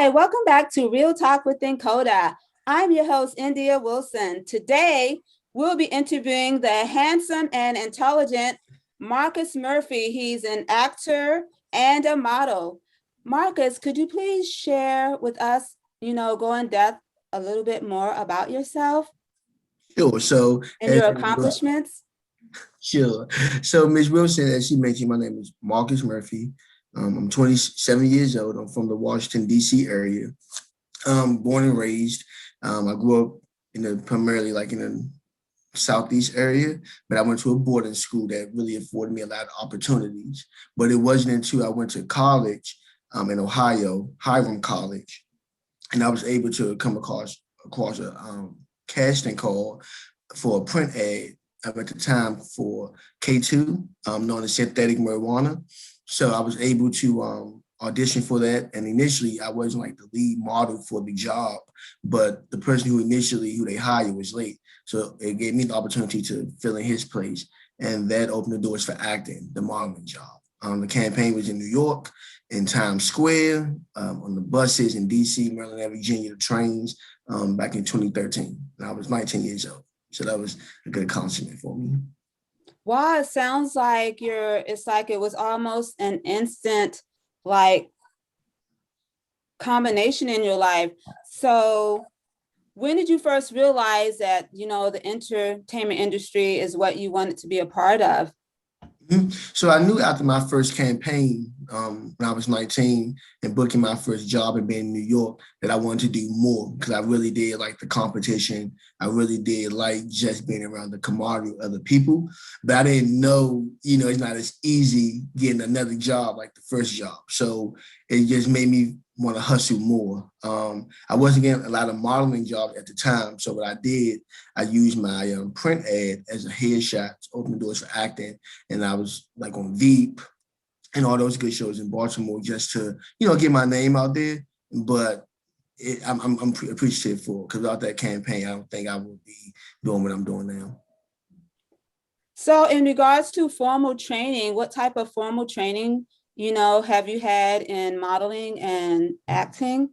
Hi, welcome back to Real Talk with INCODA. I'm your host, India Wilson. Today, we'll be interviewing the handsome and intelligent Marcus Murphy. He's an actor and a model. Marcus, could you please share with us, go in depth a little bit more about yourself Sure. So, and your accomplishments? sure. So, Ms. Wilson, as she mentioned, my name is Marcus Murphy. I'm 27 years old. I'm from the Washington, D.C. area. Born and raised. I grew up primarily like in the Southeast area, but I went to a boarding school that really afforded me a lot of opportunities. But it wasn't until I went to college in Ohio, Hiram College, and I was able to come across a casting call for a print ad at the time for K2, known as synthetic marijuana. So I was able to audition for that. And initially, I wasn't like the lead model for the job, but the person who they hired was late. So it gave me the opportunity to fill in his place. And that opened the doors for acting, the modeling job. The campaign was in New York, in Times Square, on the buses in DC, Maryland, and Virginia, the trains, back in 2013. And I was 19 years old. So that was a good accomplishment for me. Wow, it sounds like it's like it was almost an instant like combination in your life. So when did you first realize that, the entertainment industry is what you wanted to be a part of? So I knew after my first campaign, when I was 19 and booking my first job and being in New York, that I wanted to do more because I really did like the competition. I really did like just being around the camaraderie of other people. But I didn't know, it's not as easy getting another job like the first job. So it just made me want to hustle more. I wasn't getting a lot of modeling jobs at the time. So what I did, I used my print ad as a headshot to open the doors for acting. And I was like on Veep and all those good shows in Baltimore just to, get my name out there. But I'm appreciative for, because without that campaign, I don't think I would be doing what I'm doing now. So in regards to formal training, what type of formal training, have you had in modeling and acting?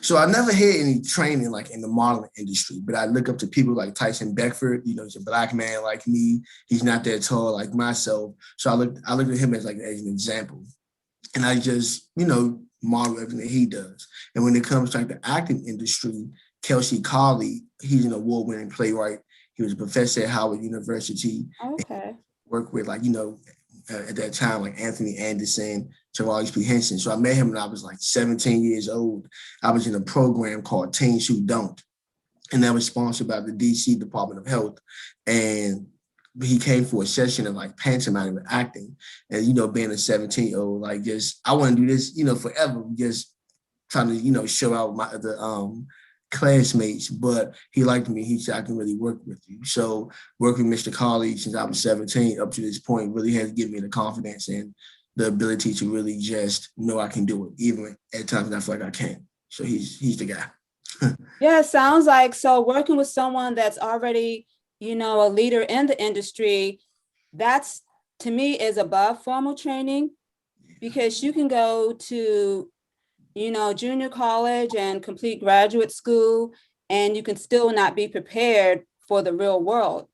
So I never had any training like in the modeling industry, but I look up to people like Tyson Beckford. He's a Black man like me. He's not that tall like myself. So I looked at him as an example. And I just, model everything he does. And when it comes to like the acting industry, Kelsey Colley, he's an award-winning playwright. He was a professor at Howard University. Okay. Worked with at that time, like Anthony Anderson, Taraji P. Henson. So I met him when I was like 17 years old. I was in a program called Teens Who Don't. And that was sponsored by the DC Department of Health. And he came for a session of like pantomime and acting. And, being a 17-year-old, like just, I want to do this, forever, just trying to, show out the classmates, but he liked me. He said, I can really work with you. So working with Mr. College since I was 17 up to this point really has given me the confidence and the ability to really just know I can do it, even at times I feel like I can't. So he's the guy. Yeah, it sounds like, so working with someone that's already, a leader in the industry, that's, to me, is above formal training, because you can go to, junior college and complete graduate school, and you can still not be prepared for the real world.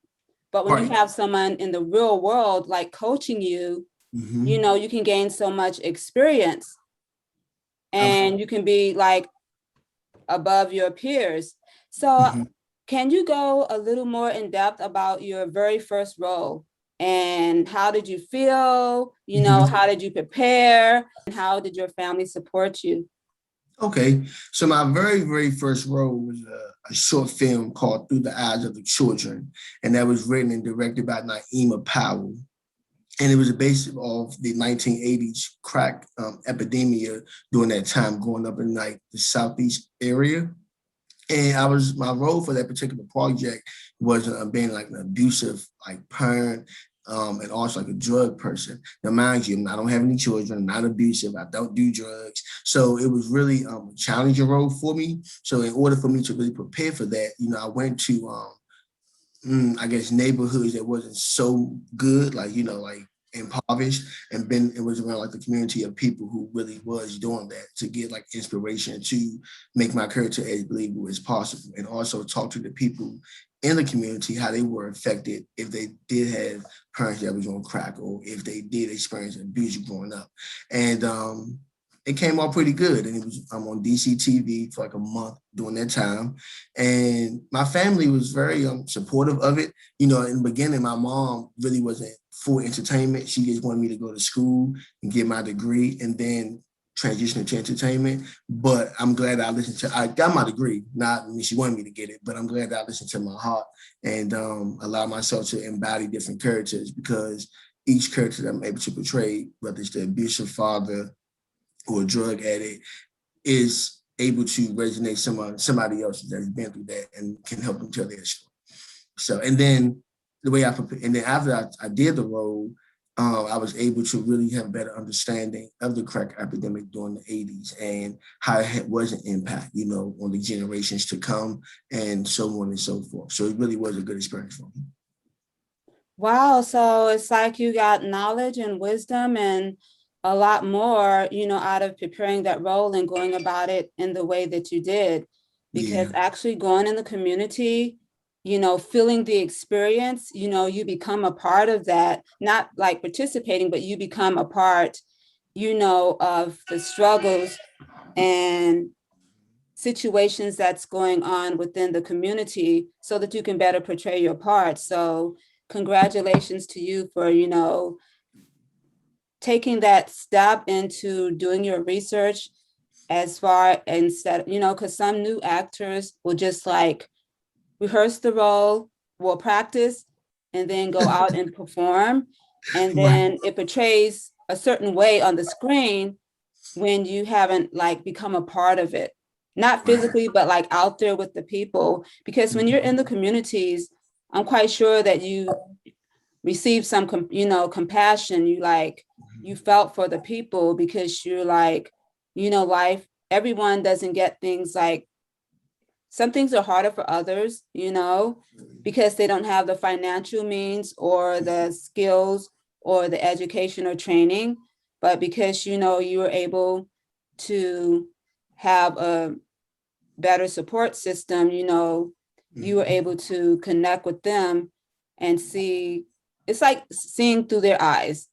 But when you have someone in the real world, like coaching you, you can gain so much experience and you can be like above your peers. So can you go a little more in depth about your very first role? And how did you feel? How did you prepare? And how did your family support you? Okay, so my very, very first role was a short film called Through the Eyes of the Children, and that was written and directed by Naima Powell. And it was based off the 1980s crack epidemic during that time, growing up in like the Southeast area. And my role for that particular project was being like an abusive like parent, and also like a drug person. Now, mind you, I don't have any children, I'm not abusive, I don't do drugs. So it was really a challenging role for me. So in order for me to really prepare for that, I went to, I guess, neighborhoods that wasn't so good, like impoverished, and it was around like the community of people who really was doing that to get like inspiration to make my character as believable as possible, and also talk to the people in the community how they were affected if they did have parents that was on crack or if they did experience abuse growing up. And it came out pretty good. And I'm on DC TV for like a month during that time. And my family was very supportive of it. In the beginning, my mom really wasn't for entertainment. She just wanted me to go to school and get my degree and then transition to entertainment. But I'm glad I got my degree. She wanted me to get it, but I'm glad that I listened to my heart and allow myself to embody different characters, because each character that I'm able to portray, whether it's the abusive father or a drug addict, is able to resonate somebody else that's been through that and can help them tell their story. So, and then the way and then after I did the role, I was able to really have a better understanding of the crack epidemic during the 80s and how it was an impact, on the generations to come and so on and so forth. So it really was a good experience for me. Wow. So it's like you got knowledge and wisdom and a lot more, out of preparing that role and going about it in the way that you did, because actually going in the community, feeling the experience, you become a part of that, not like participating, but you become a part, of the struggles and situations that's going on within the community so that you can better portray your part. So congratulations to you for, taking that step into doing your research as far instead, because some new actors will just like rehearse the role, will practice, and then go out and perform. And then it portrays a certain way on the screen when you haven't like become a part of it, not physically, but like out there with the people. Because when you're in the communities, I'm quite sure that you receive some, compassion. You felt for the people because you're like, life, everyone doesn't get things like, some things are harder for others, because they don't have the financial means or the skills or the education or training. But because, you were able to have a better support system, you were able to connect with them and see, it's like seeing through their eyes.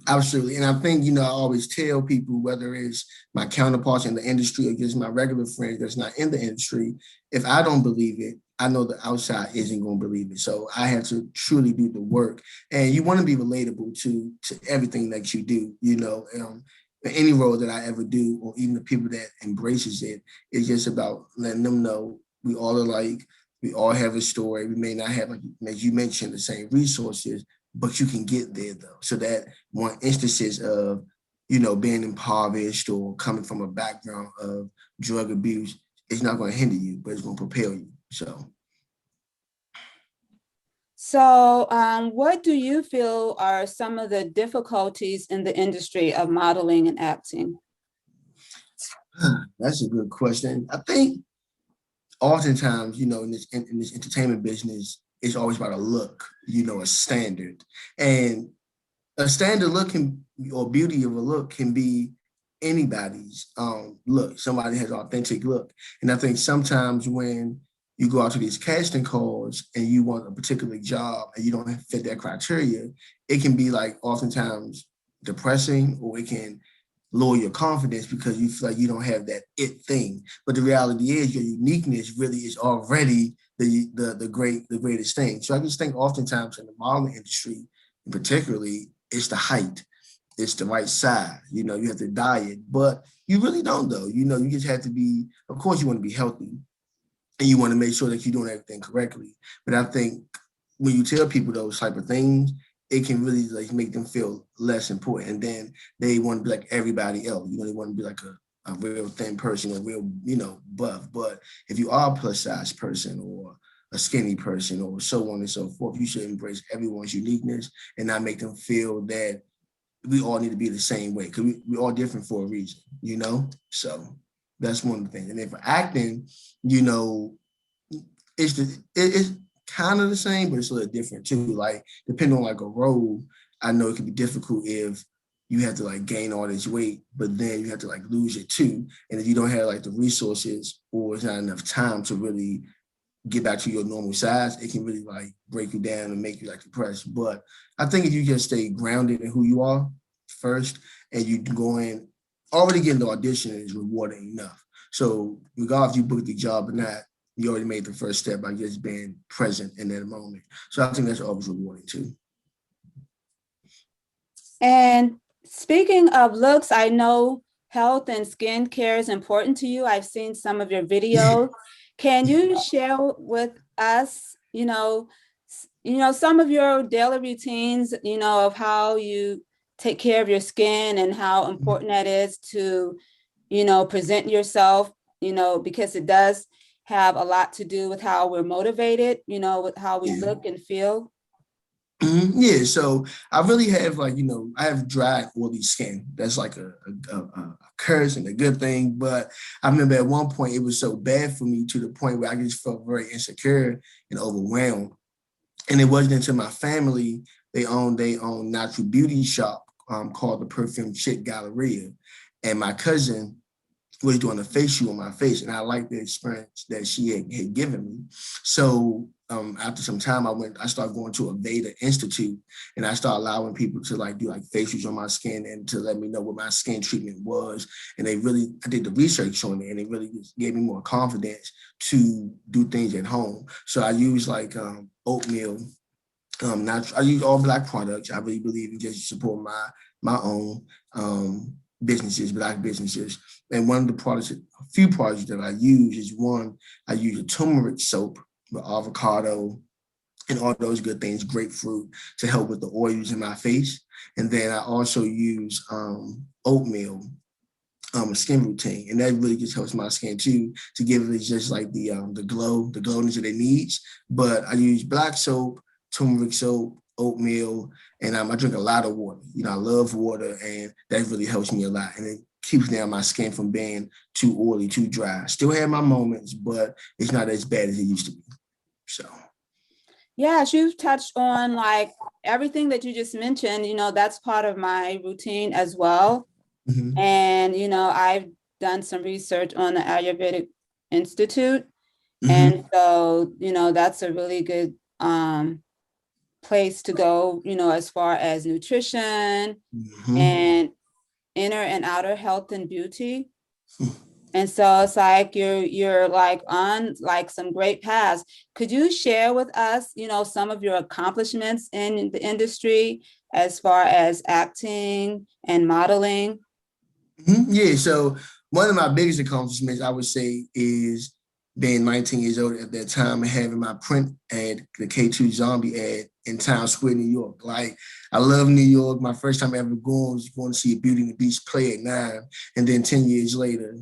Absolutely. And I think, I always tell people, whether it's my counterparts in the industry or just my regular friends that's not in the industry, if I don't believe it, I know the outside isn't going to believe it. So I have to truly do the work. And you want to be relatable to everything that you do, any role that I ever do, or even the people that embraces it, it's just about letting them know we all are alike. We all have a story. We may not have, like as you mentioned, the same resources, but you can get there though. So that one instances of, being impoverished or coming from a background of drug abuse, it's not going to hinder you, but it's going to propel you. So what do you feel are some of the difficulties in the industry of modeling and acting? That's a good question. I think oftentimes, in this entertainment business, it's always about a look, a standard. And a standard look or beauty of a look can be anybody's look. Somebody has authentic look. And I think sometimes when you go out to these casting calls and you want a particular job and you don't fit that criteria, it can be like oftentimes depressing, or it can lower your confidence because you feel like you don't have that it thing. But the reality is your uniqueness really is already the greatest thing. So I just think oftentimes in the modeling industry, particularly, it's the height, it's the right size. You have to diet, but you really don't though. You just have to be, of course you want to be healthy and you want to make sure that you're doing everything correctly. But I think when you tell people those type of things, it can really like make them feel less important. And then they want to be like everybody else. They want to be like a real thin person or real, buff. But if you are a plus size person or a skinny person or so on and so forth, you should embrace everyone's uniqueness and not make them feel that we all need to be the same way, because we're all different for a reason, So that's one of the things. And then for acting, it's kind of the same, but it's a little different too. Like depending on like a role, I know it can be difficult if you have to like gain all this weight, but then you have to like lose it too. And if you don't have like the resources or it's not enough time to really get back to your normal size, it can really like break you down and make you like depressed. But I think if you just stay grounded in who you are first and you go in, already getting the audition is rewarding enough. So regardless if you book the job or not, you already made the first step by just being present in that moment. So I think that's always rewarding too. And speaking of looks, I know health and skincare is important to you. I've seen some of your videos. Can you share with us, some of your daily routines, of how you take care of your skin and how important that is to, present yourself, because it does have a lot to do with how we're motivated, with how we look and feel. Yeah, so I really have like, I have dry, oily skin. That's like a curse and a good thing. But I remember at one point it was so bad for me to the point where I just felt very insecure and overwhelmed. And it wasn't until my family, they own natural beauty shop called the Perfume Chick Galleria. And my cousin was doing a facial on my face, and I liked the experience that she had given me. So after some time, I started going to a Veda Institute, and I started allowing people to like do like facials on my skin and to let me know what my skin treatment was. And I did the research on it, and it really just gave me more confidence to do things at home. So I use like oatmeal. I use all Black products. I really believe in just support my own businesses, Black businesses. And one of the products, a few products that I use is one, I use a turmeric soap with avocado and all those good things, grapefruit, to help with the oils in my face. And then I also use oatmeal, a skin routine, and that really just helps my skin too, to give it just like the glowness that it needs. But I use Black soap, turmeric soap, oatmeal, and I drink a lot of water. I love water, and that really helps me a lot. And it keeps down my skin from being too oily, too dry. Still have my moments, but it's not as bad as it used to be. So. Yes, you've touched on like everything that you just mentioned, that's part of my routine as well. Mm-hmm. And, I've done some research on the Ayurvedic Institute. Mm-hmm. And so, that's a really good place to go, as far as nutrition Mm-hmm. and inner and outer health and beauty. And so it's like you're like on like some great paths. Could you share with us, some of your accomplishments in the industry as far as acting and modeling? Mm-hmm. Yeah, so one of my biggest accomplishments, I would say, is being 19 years old at that time and having my print ad, the K2 Zombie ad in Times Square, New York. Like, I love New York. My first time ever going was going to see a Beauty and the Beast play at 9. And then 10 years later,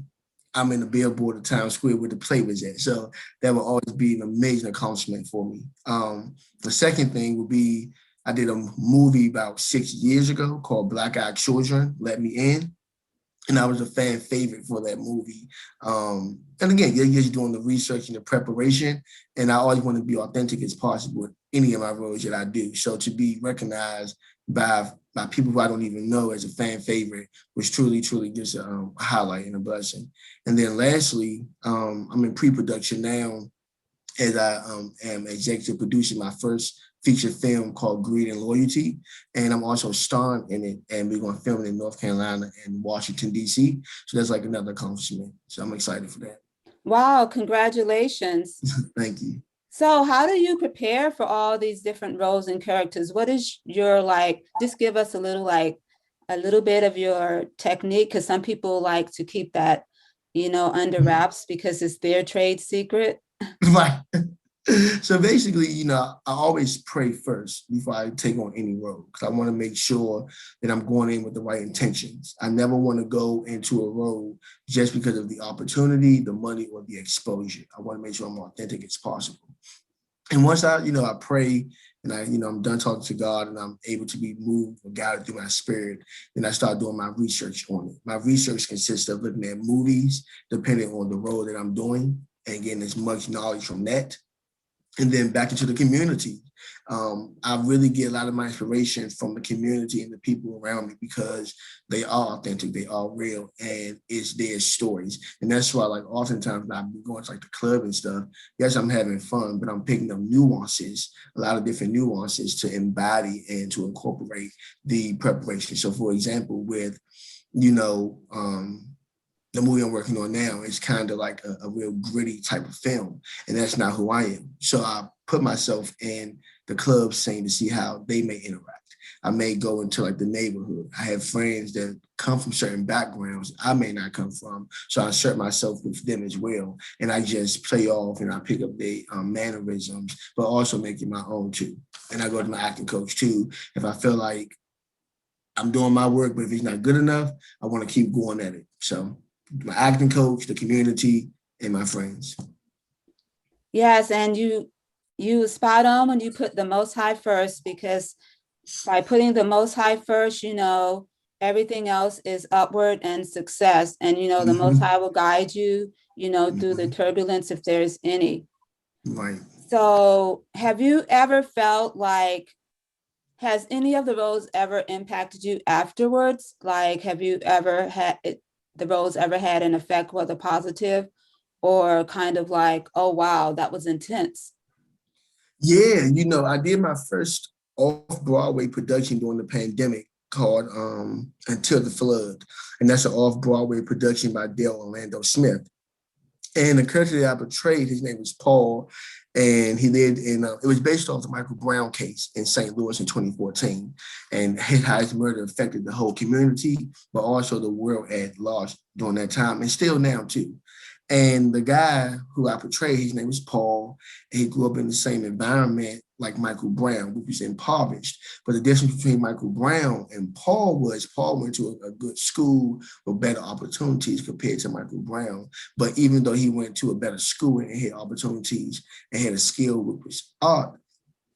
I'm in the billboard of Times Square where the play was at. So that will always be an amazing accomplishment for me. The second thing would be I did a movie about 6 years ago called Black Eyed Children, Let Me In. And I was a fan favorite for that movie. And again, you're just doing the research and the preparation. And I always want to be authentic as possible with any of my roles that I do. So to be recognized by people who I don't even know as a fan favorite was truly, truly just a highlight and a blessing. And then lastly, I'm in pre-production now as I am executive producing my first feature film called Greed and Loyalty. And I'm also starring in it, and we're going to film it in North Carolina and Washington, D.C. So that's like another accomplishment. So I'm excited for that. Wow, congratulations. Thank you. So how do you prepare for all these different roles and characters? What is your like, just give us a little bit of your technique, because some people like to keep that, under wraps because it's their trade secret. Right. So basically, I always pray first before I take on any role, because I want to make sure that I'm going in with the right intentions. I never want to go into a role just because of the opportunity, the money, or the exposure. I want to make sure I'm authentic as possible. And once I pray and I'm done talking to God and I'm able to be moved or guided through my spirit, then I start doing my research on it. My research consists of looking at movies, depending on the role that I'm doing, and getting as much knowledge from that. and then back into the community. I really get a lot of my inspiration from the community and the people around me because they are authentic, they are real, and it's their stories. And that's why, like, oftentimes when I'm going to like the club and stuff, yes, I'm having fun, but I'm picking up nuances, a lot of different nuances to embody and to incorporate the preparation. So, for example, with, you know, the movie I'm working on now is kind of like a real gritty type of film, and that's not who I am. So I put myself in the club scene to see how they may interact. I may go into like the neighborhood. I have friends that come from certain backgrounds I may not come from, so I insert myself with them as well, and I just play off and I pick up the mannerisms, but also make it my own too. And I go to my acting coach too if I feel like I'm doing my work, but if it's not good enough, I want to keep going at it. So my acting coach, the community, and my friends. Yes, and you spot on when you put the Most High first, because by putting the Most High first, everything else is upward and success. And the Most Mm-hmm. High will guide you, through the Mm-hmm. turbulence if there's any. Right. So have you ever felt like, has any of the roles ever impacted you afterwards? Like, have you ever had the roles ever had an effect, whether positive or kind of like, oh, wow, that was intense? Yeah, I did my first off-Broadway production during the pandemic called Until the Flood. And that's an off-Broadway production by Dale Orlando Smith. And the character that I portrayed, his name was Paul, and he lived in, it was based off the Michael Brown case in St. Louis in 2014. And how his murder affected the whole community, but also the world at large during that time, and still now too. And the guy who I portrayed, his name was Paul, and he grew up in the same environment like Michael Brown, which was impoverished. But the difference between Michael Brown and Paul was Paul went to a good school with better opportunities compared to Michael Brown. But even though he went to a better school and had opportunities and had a skill with his art,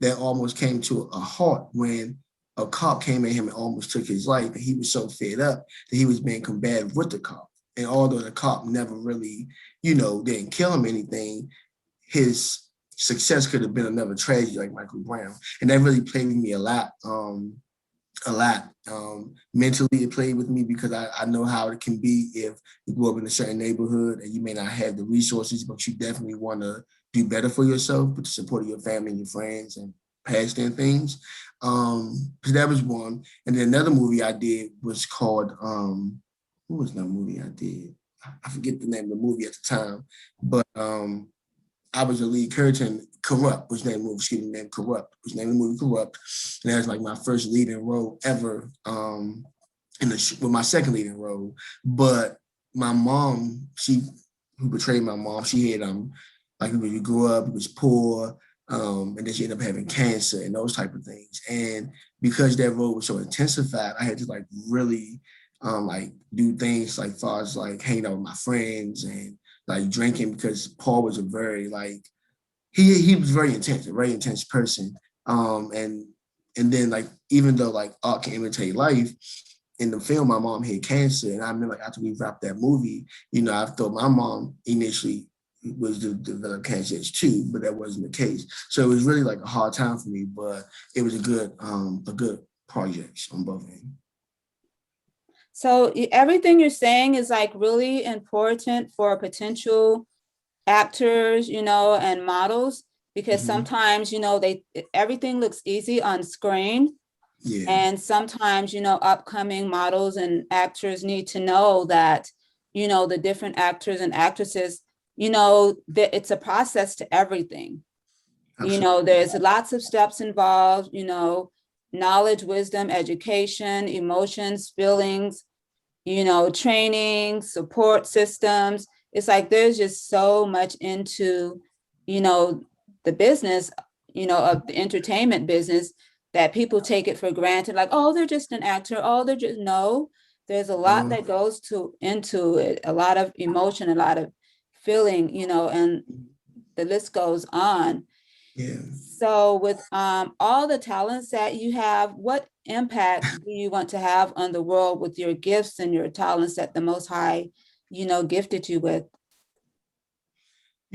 that almost came to a halt when a cop came at him and almost took his life. And he was so fed up that he was being combative with the cop. And although the cop never really, didn't kill him or anything, his success could have been another tragedy like Michael Brown. And that really played with me a lot. A lot. Mentally, it played with me because I know how it can be if you grew up in a certain neighborhood and you may not have the resources, but you definitely want to do better for yourself with the support of your family and your friends and past and things. So that was one. And then another movie I did was called, what was that movie I did? I forget the name of the movie at the time, but I was a lead character in Corrupt, which name movie, excuse me, named Corrupt, which named the movie Corrupt. And that was like my first leading role ever with my second leading role. But my mom, who portrayed my mom, she had like when you grew up, it was poor, and then she ended up having cancer and those type of things. And because that role was so intensified, I had to like really like do things like far as like hanging out with my friends and like drinking, because Paul was a very like he was very intense, a very intense person. And then like even though like art can imitate life, in the film my mom had cancer, and I remember like after we wrapped that movie, I thought my mom initially was to develop cancer too, but that wasn't the case. So it was really like a hard time for me, but it was a good project on both ends. So everything you're saying is like really important for potential actors, and models, because Mm-hmm. sometimes, everything looks easy on screen. Yeah, And sometimes, upcoming models and actors need to know that, the different actors and actresses, that it's a process to everything. absolutely. There's lots of steps involved, knowledge, wisdom, education, emotions, feelings, training, support systems. It's like there's just so much into, the business, of the entertainment business, that people take it for granted. Like, oh, they're just an actor. Oh, they're just, no, there's a lot No, that goes into it, a lot of emotion, a lot of feeling, and the list goes on. yeah. So with all the talents that you have, what impact do you want to have on the world with your gifts and your talents that the Most High, gifted you with?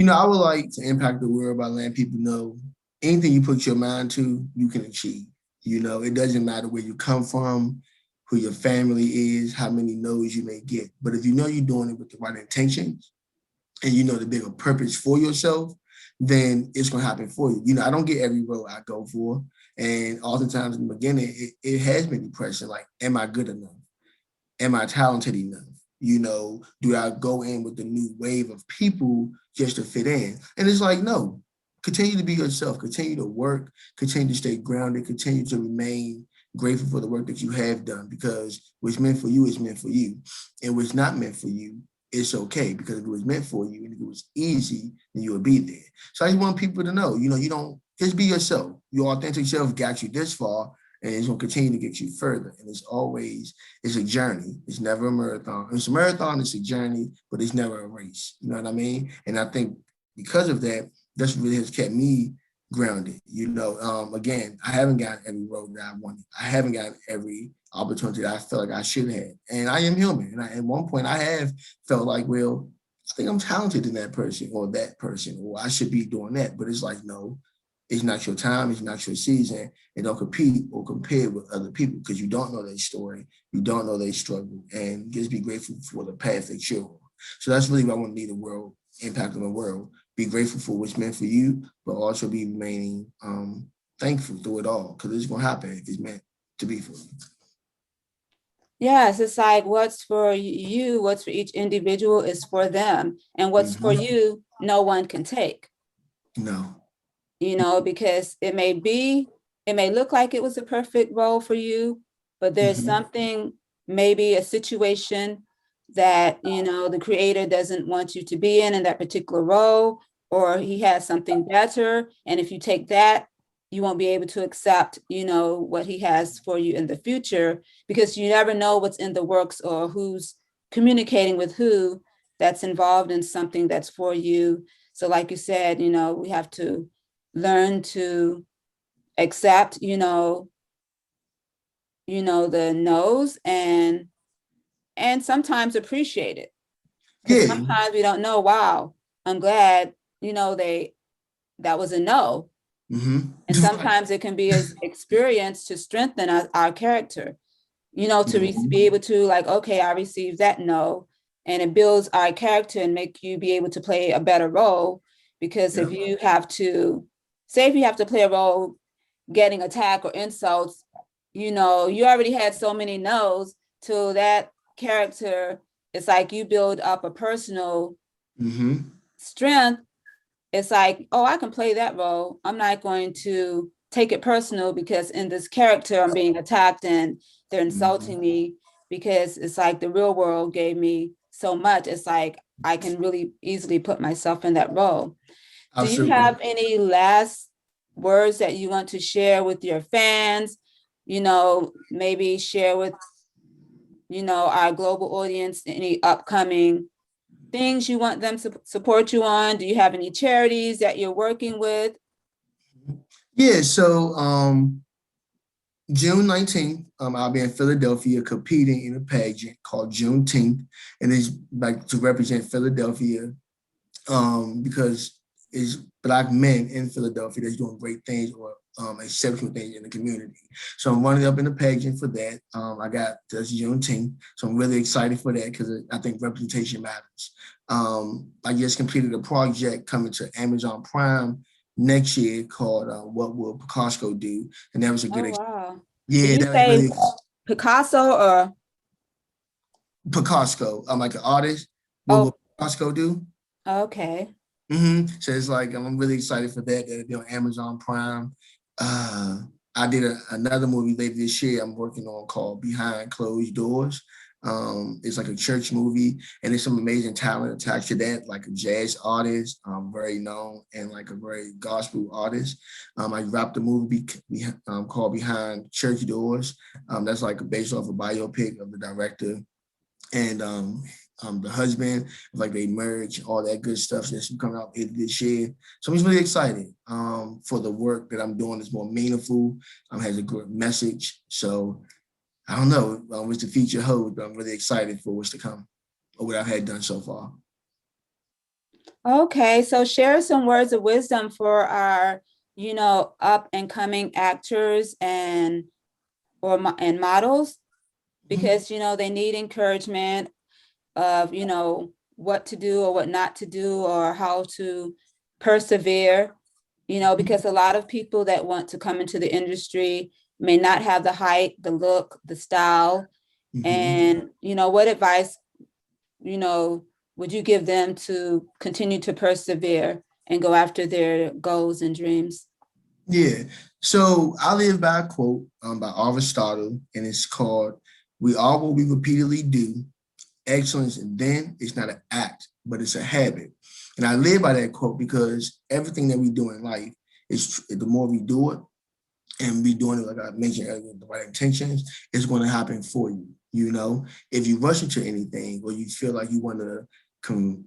I would like to impact the world by letting people know anything you put your mind to, you can achieve. It doesn't matter where you come from, who your family is, how many no's you may get. But if you know you're doing it with the right intentions and you know the bigger purpose for yourself, then it's going to happen for you. I don't get every role I go for. And oftentimes in the beginning, it has been depression. Like, am I good enough? Am I talented enough? Do I go in with the new wave of people just to fit in? And it's like, no, continue to be yourself, continue to work, continue to stay grounded, continue to remain grateful for the work that you have done, because what's meant for you is meant for you. And what's not meant for you, it's okay, because if it was meant for you and if it was easy, then you would be there. So I just want people to know, you don't just be yourself. Your authentic self got you this far, and it's going to continue to get you further. And it's a journey. It's never a marathon. It's a marathon, it's a journey, but it's never a race. You know what I mean? And I think because of that, that's what really has kept me grounded. Again, I haven't gotten every role that I wanted. I haven't gotten every opportunity that I felt like I should have. And I am human. And at one point I have felt like, well, I think I'm talented in that person, or I should be doing that. But it's like, no, it's not your time, it's not your season, and don't compete or compare with other people, because you don't know their story, you don't know their struggle, and just be grateful for the path that you're on. So that's really what I want to leave the world, impact on the world. Be grateful for what's meant for you, but also be remaining thankful through it all, because it's going to happen if it's meant to be for you. Yes, it's like what's for you, what's for each individual is for them. And what's for you, no one can take. No. Because it may look like it was a perfect role for you, but there's something, maybe a situation that, the creator doesn't want you to be in that particular role, or he has something better. And if you take that, you won't be able to accept, what he has for you in the future, because you never know what's in the works or who's communicating with who that's involved in something that's for you. So like you said, we have to learn to accept, the no's, and sometimes appreciate it. Because sometimes we don't know, wow, I'm glad, that was a no. And sometimes it can be an experience to strengthen our character, to be able to, like, okay, I received that no, and it builds our character and make you be able to play a better role. Because if you have to, say if you have to play a role getting attacked or insults, you already had so many no's to that character. It's like you build up a personal strength. It's like, oh, I can play that role. I'm not going to take it personal, because in this character, I'm being attacked and they're insulting me, because it's like the real world gave me so much. It's like I can really easily put myself in that role. Absolutely. Do you have any last words that you want to share with your fans? Maybe share with, our global audience, any upcoming things you want them to support you on? Do you have any charities that you're working with? Yeah, so June 19th, I'll be in Philadelphia competing in a pageant called Juneteenth, and it's like to represent Philadelphia, because it's Black men in Philadelphia that's doing great things, or exceptional things in the community. So I'm running up in the pageant for that. I got this Juneteenth, so I'm really excited for that, because I think representation matters. I just completed a project coming to Amazon Prime next year called What Will Picasso Do? And that was a good Wow. Yeah, Did you that was say really Picasso or? Picasso. I'm like an artist. What Oh, will Picasso do? okay. So it's like I'm really excited for that. That'll be on Amazon Prime. I did another movie later this year I'm working on called Behind Closed Doors. It's like a church movie, and there's some amazing talent attached to that, like a jazz artist, very known, and like a very gospel artist. I wrapped a movie called Behind Church Doors. That's like based off a biopic of the director and the husband, like they merge, all that good stuff that's coming out this year. So I'm just really excited for the work that I'm doing. It's more meaningful, has a good message. So I don't know what's the future hold, but I'm really excited for what's to come, or what I've had done so far. Okay, so share some words of wisdom for our, up and coming actors and and models, Mhm. because they need encouragement of what to do or what not to do, or how to persevere, because a lot of people that want to come into the industry may not have the height, the look, the style. Mhm. And what advice you know would you give them to continue to persevere and go after their goals and dreams? Yeah. So I live by a quote by Aristotle, and it's called, "We are what we repeatedly do. Excellence then is not an act, but it's a habit." And I live by that quote because everything that we do in life is, the more we do it, and be doing it like I mentioned earlier, with the right intentions, it's going to happen for you. If you rush into anything, or you feel like you want to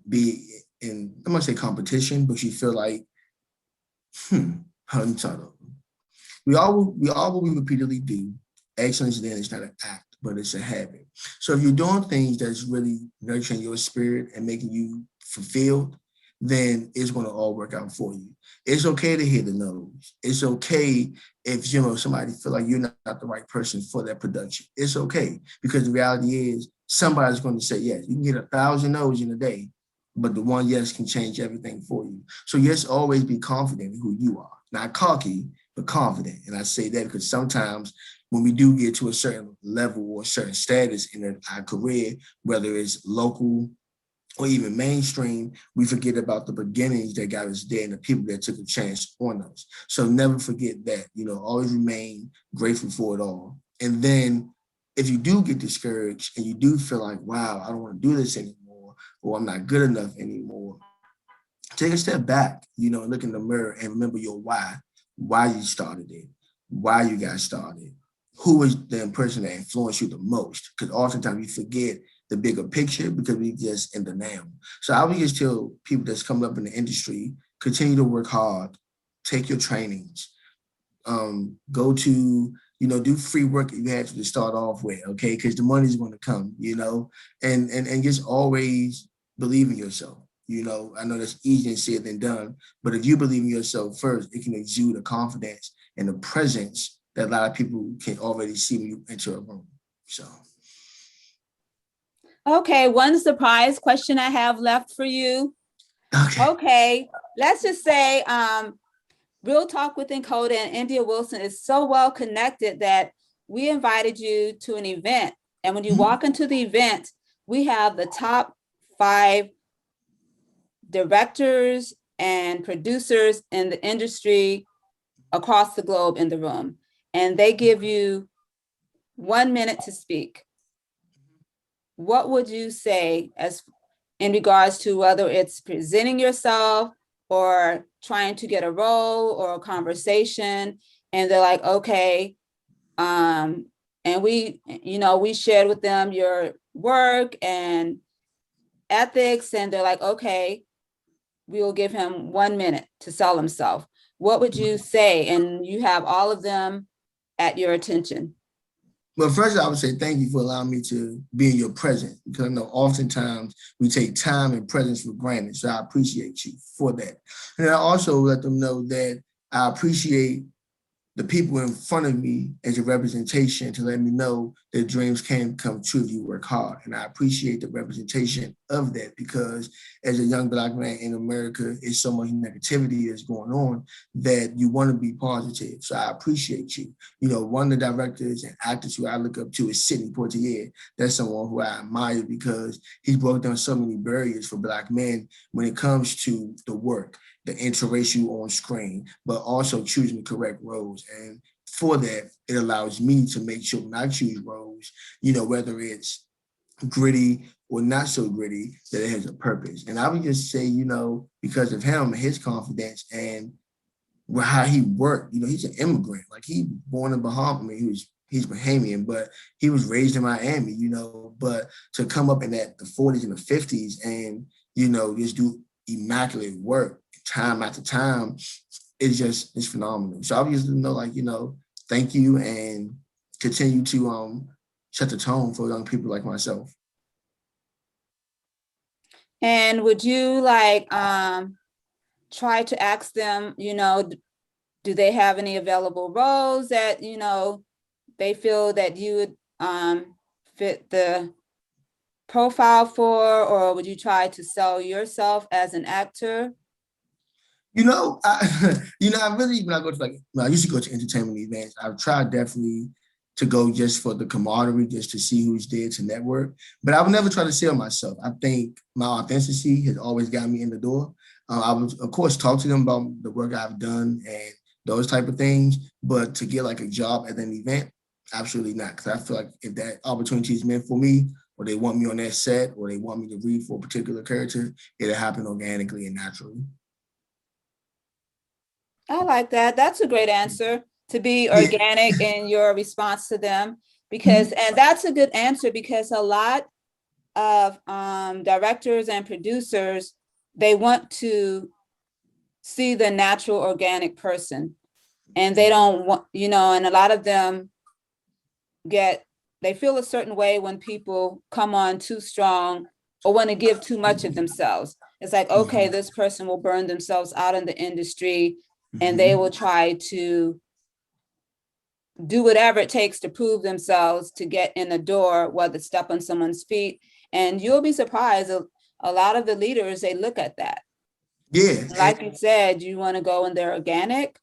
be in, I'm gonna say competition, but you feel like, how do you we all what we repeatedly do. Excellence then is not an act, but it's a habit. So if you're doing things that's really nurturing your spirit and making you fulfilled, then it's going to all work out for you. It's okay to hear the no's. It's okay if somebody feel like you're not the right person for that production. It's okay, because the reality is somebody's going to say yes. You can get 1,000 no's in a day, but the one yes can change everything for you. So yes, always be confident in who you are, not cocky, but confident. And I say that because sometimes when we do get to a certain level or a certain status in our career, whether it's local or even mainstream, we forget about the beginnings that got us there and the people that took a chance on us. So never forget that, always remain grateful for it all. And then if you do get discouraged and you do feel like, wow, I don't want to do this anymore, or I'm not good enough anymore, take a step back, look in the mirror and remember your why you started it, why you got started, who was the person that influenced you the most. Because oftentimes we forget the bigger picture because we just in the now. So I would just tell people that's coming up in the industry, continue to work hard, take your trainings, go to, do free work that you had to start off with, okay? Because the money's going to come, and just always believe in yourself. I know that's easier said than done, but if you believe in yourself first, it can exude a confidence and a presence that a lot of people can already see when you enter a room. So, Okay, one surprise question I have left for you. okay. Okay, let's just say Real Talk with INCODA and India Wilson is so well connected that we invited you to an event. And when you Mhm. walk into the event, we have the top 5 directors and producers in the industry across the globe in the room. And they give you 1 minute to speak. What would you say as in regards to whether it's presenting yourself or trying to get a role or a conversation? And they're like, okay, and we shared with them your work and ethics, and they're like, okay, we will give him 1 minute to sell himself. What would you say? And you have all of them at your attention. Well, first, I would say thank you for allowing me to be in your presence, because I know oftentimes we take time and presence for granted. So I appreciate you for that. And I also let them know that I appreciate the people in front of me as a representation to let me know that dreams can come true if you work hard. And I appreciate the representation of that, because as a young Black man in America, it's so much negativity that's going on that you want to be positive. So I appreciate you. One of the directors and actors who I look up to is Sidney Poitier. That's someone who I admire because he's broke down so many barriers for Black men when it comes to the work, the interracial on screen, but also choosing the correct roles. And for that, it allows me to make sure when I choose roles, whether it's gritty or not so gritty, that it has a purpose. And I would just say, because of him, his confidence and how he worked, he's an immigrant. Like, he born in Bahama. I mean, he's Bahamian, but he was raised in Miami, but to come up in the 40s and the 50s and, just do immaculate work time after time, it's phenomenal. So I just know, like, thank you, and continue to set the tone for young people like myself. And would you like try to ask them, do they have any available roles that, they feel that you would fit the profile for, or would you try to sell yourself as an actor? I really, when I go to I used to go to entertainment events. I've tried definitely to go just for the camaraderie, just to see who's there to network. But I would never try to sell myself. I think my authenticity has always got me in the door. I would, of course, talk to them about the work I've done and those type of things. But to get like a job at an event, absolutely not. Because I feel like if that opportunity is meant for me, or they want me on that set, or they want me to read for a particular character, it'll happen organically and naturally. I like that. That's a great answer, to be Yeah. organic in your response to them, Mhm. and that's a good answer because a lot of directors and producers, they want to see the natural organic person, and they don't want, and a lot of them they feel a certain way when people come on too strong or want to give too much of themselves. It's like, okay, Mhm. this person will burn themselves out in the industry and they Mhm. will try to do whatever it takes to prove themselves to get in the door, whether step on someone's feet. And you'll be surprised, a lot of the leaders, they look at that. Yeah. Like you said, you want to go in there organic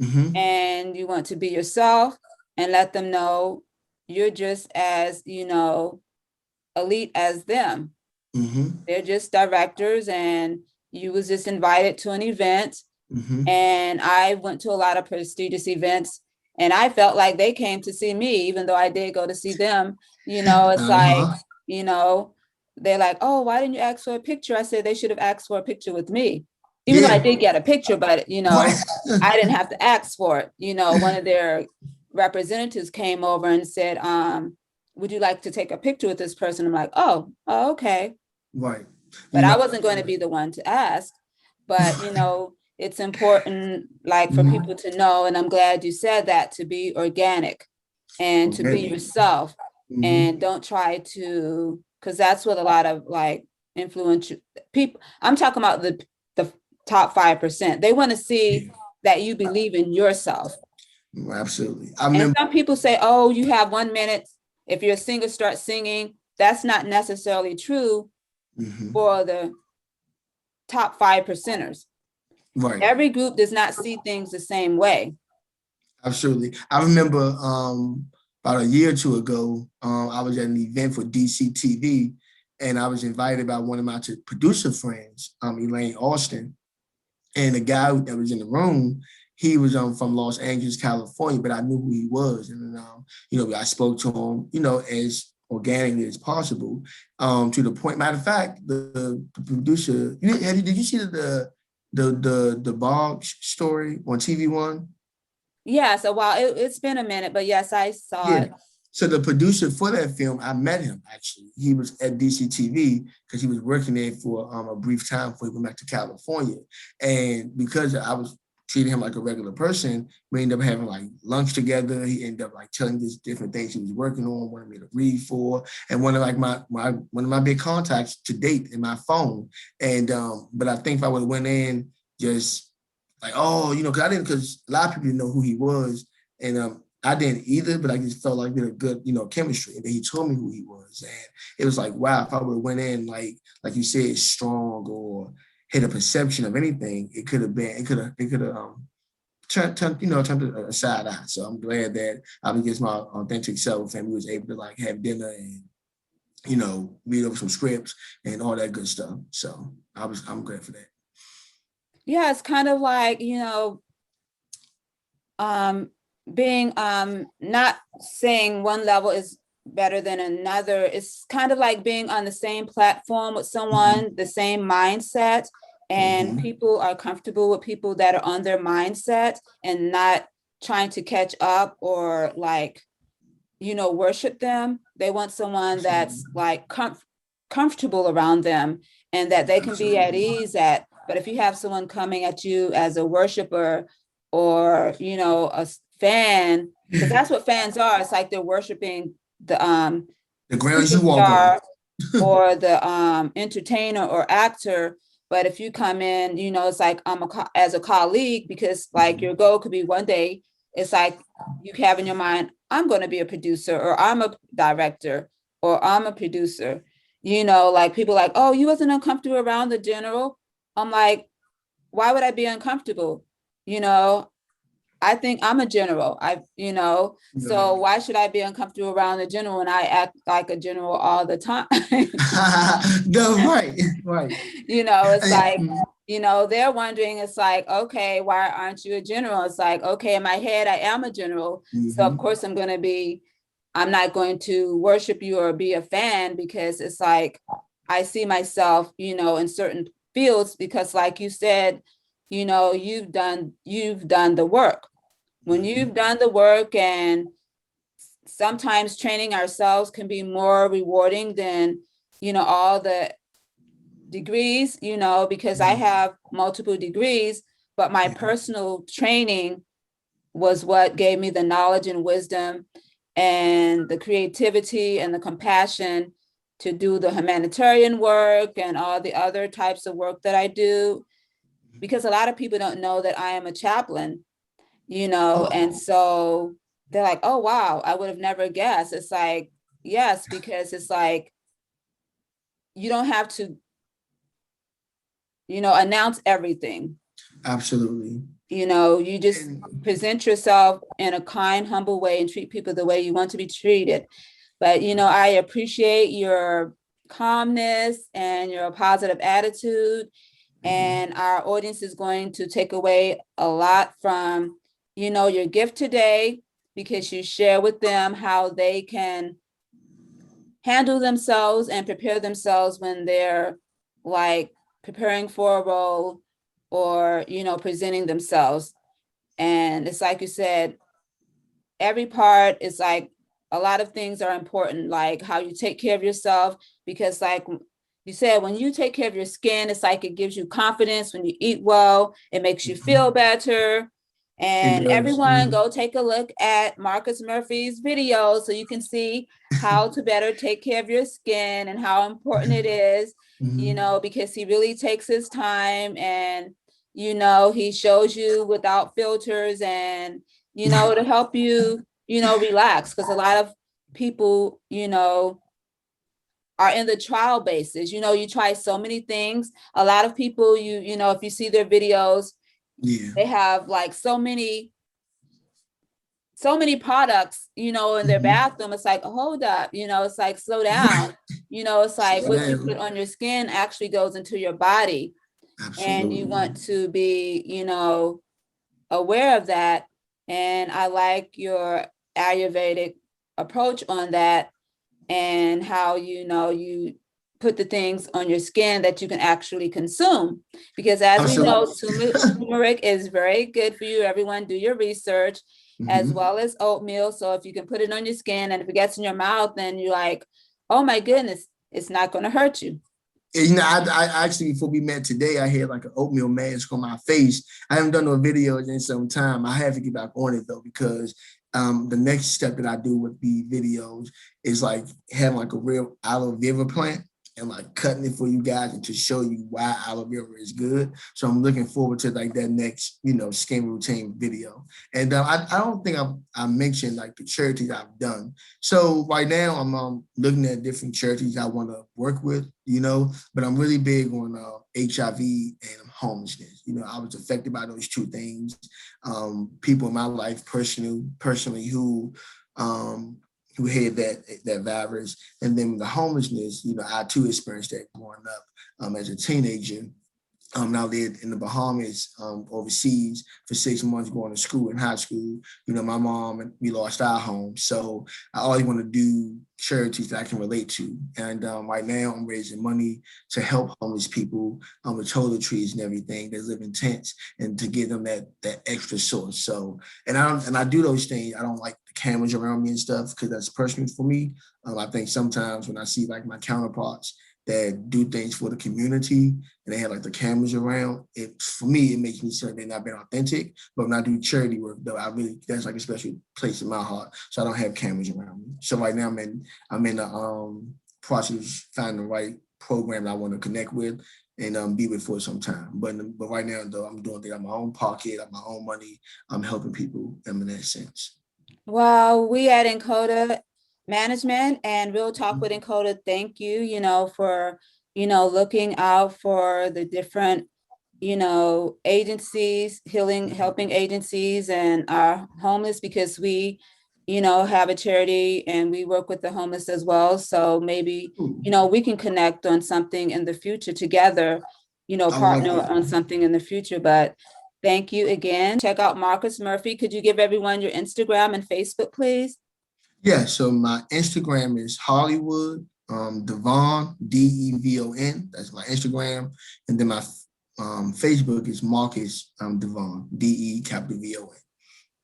Mhm. and you want to be yourself and let them know you're just as, elite as them. Mhm. They're just directors and you was just invited to an event. Mhm. And I went to a lot of prestigious events and I felt like they came to see me, even though I did go to see them. It's like, Uh-huh. you know, they're like, oh, why didn't you ask for a picture? I said they should have asked for a picture with me, even though I Yeah. did get a picture, but, Right. I didn't have to ask for it. One of their representatives came over and said, would you like to take a picture with this person? I'm like, oh, okay. Right. But You know. I wasn't going to be the one to ask. But, it's important, like, for people Mhm. to know, and I'm glad you said that, to be organic and to be Okay. yourself, and Mhm. don't try to, because that's what a lot of like influential people, I'm talking about the top 5%. They want to see Yeah. that you believe in yourself. Absolutely. I And remember. some people say, oh, you have 1 minute. If you're a singer, start singing. That's not necessarily true Mhm. for the top 5%ers. Right. Every group does not see things the same way. Absolutely. I remember about a year or two ago, I was at an event for DC TV, and I was invited by one of my producer friends, Elaine Austin. And the guy that was in the room, he was from Los Angeles, California, but I knew who he was. And, I spoke to him, as organically as possible, to the point. Matter of fact, the producer, did you see the Bob story on TV1? Yeah, so while it's been a minute, but yes, I saw Yeah. it. So the producer for that film, I met him actually. He was at DCTV because he was working there for a brief time before he went back to California. And because I was treating him like a regular person, we ended up having like lunch together. He ended up like telling me different things he was working on, wanted me to read for, and one of like my one of my big contacts to date in my phone. And but I think if I would have went in just like, oh, because a lot of people didn't know who he was. And I didn't either, but I just felt like we had a good, chemistry. And then he told me who he was. And it was like, wow, if I would have went in like you said, strong or had a perception of anything, it could have turned a side eye. So I'm glad that I was just my authentic self and we was able to like have dinner and, read over some scripts and all that good stuff. So I'm glad for that. Yeah, it's kind of like, being not saying one level is better than another. It's kind of like being on the same platform with Mm-hmm. someone, the same mindset, and Mm-hmm. people are comfortable with people that are on their mindset and not trying to catch up or like, worship them. They want someone Absolutely. that's like comfortable around them and that they can be at Absolutely. ease at. But if you have someone coming at you as a worshiper or, a fan, because that's what fans are. It's like they're worshiping the The grounds you walk on. superstar. or the entertainer or actor. But if you come in, you know, it's like as a colleague, because like your goal could be one day, it's like you have in your mind, I'm going to be a producer, or I'm a director, or I'm a producer. You know, like people like, oh, you wasn't uncomfortable around the general. I'm like, why would I be uncomfortable? You know, I think I'm a general. So Right. why should I be uncomfortable around the general when I act like a general all the time? No, right, right. It's like, Mhm, they're wondering, it's like, okay, why aren't you a general? It's like, okay, in my head, I am a general. So of mhm. course I'm not going to worship you or be a fan, because it's like, I see myself, in certain fields, because like you said, you've done the work. When you've done the work, and sometimes training ourselves can be more rewarding than, all the degrees, because I have multiple degrees, but my Yeah, personal training was what gave me the knowledge and wisdom and the creativity and the compassion to do the humanitarian work and all the other types of work that I do. Because a lot of people don't know that I am a chaplain, and oh, so they're like, oh, wow, I would have never guessed. It's like, yes, because it's like, you don't have to, announce everything. absolutely. You just And present yourself in a kind, humble way and treat people the way you want to be treated. But, I appreciate your calmness and your positive attitude. mhm, And our audience is going to take away a lot from, your gift today, because you share with them how they can handle themselves and prepare themselves when they're like preparing for a role, or, presenting themselves. And it's like you said, every part is like, a lot of things are important, like how you take care of yourself, because like you said, when you take care of your skin, it's like it gives you confidence. When you eat well, it makes you feel mhm. better. It And does. everyone go take a look at Marcus Murphy's video so you can see how to better take care of your skin and how important it is, Mhm. because he really takes his time, and he shows you without filters, and to help you, relax. Because a lot of people, are in the trial basis. You try so many things. A lot of people, if you see their videos, Yeah. they have like so many products, in their Mhm. bathroom. It's like, hold up, it's like, slow down. It's like Slow what you put down. on your skin actually goes into your body. And you Absolutely. want to be, aware of that. And I like your Ayurvedic approach on that, and how you put the things on your skin that you can actually consume. Because as we Absolutely. know, turmeric is very good for you. Everyone do your research, as Mhm. well as oatmeal. So if you can put it on your skin, and if it gets in your mouth, then you're like, oh my goodness, it's not going to hurt you. And, I actually, before we met today, I had like an oatmeal mask on my face. I haven't done no videos in some time. I have to get back on it though, because the next step that I do with the videos is like having like a real aloe vera plant and like cutting it for you guys and to show you why aloe vera is good. So I'm looking forward to like that next, skin routine video. And I don't think I mentioned like the charities I've done. So right now I'm looking at different charities I want to work with, but I'm really big on HIV and homelessness. I was affected by those two things. People in my life personally who had that virus, and then the homelessness. I too experienced that growing up as a teenager. I lived in the Bahamas, overseas for 6 months going to school in high school. My mom and we lost our home. So I always want to do charities that I can relate to. And right now I'm raising money to help homeless people with toiletries and everything that live in tents, and to give them that extra source. So, and I do those things. I don't like the cameras around me and stuff, because that's personal for me. I think sometimes when I see like my counterparts that do things for the community and they have like the cameras around, it for me it makes me feel like they're not being authentic. But when I do charity work though, that's like a special place in my heart. So I don't have cameras around me. So right now I'm in the process, find the right program that I want to connect with and be with for some time. But right now, though, I'm doing things out of my own pocket, out of my own money. I'm helping people in that sense. Well, we at INCODA Management and Real Talk with INCODA, thank you, for, looking out for the different, agencies, helping agencies and our homeless, because we, have a charity and we work with the homeless as well. So maybe, we can connect on something in the future together, I like partner that. on something in the future. But thank you again. Check out Marcus Murphy. Could you give everyone your Instagram and Facebook, please? Yeah, so my Instagram is Hollywood Devon, Devon. That's my Instagram. And then my Facebook is Marcus Devon, DE_VON.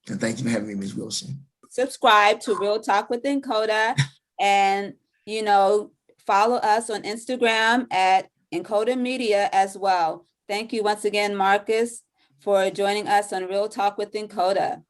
And thank you for having me, Ms. Wilson. Subscribe to Real Talk with INCODA and, follow us on Instagram at INCODA Media as well. Thank you once again, Marcus, for joining us on Real Talk with INCODA.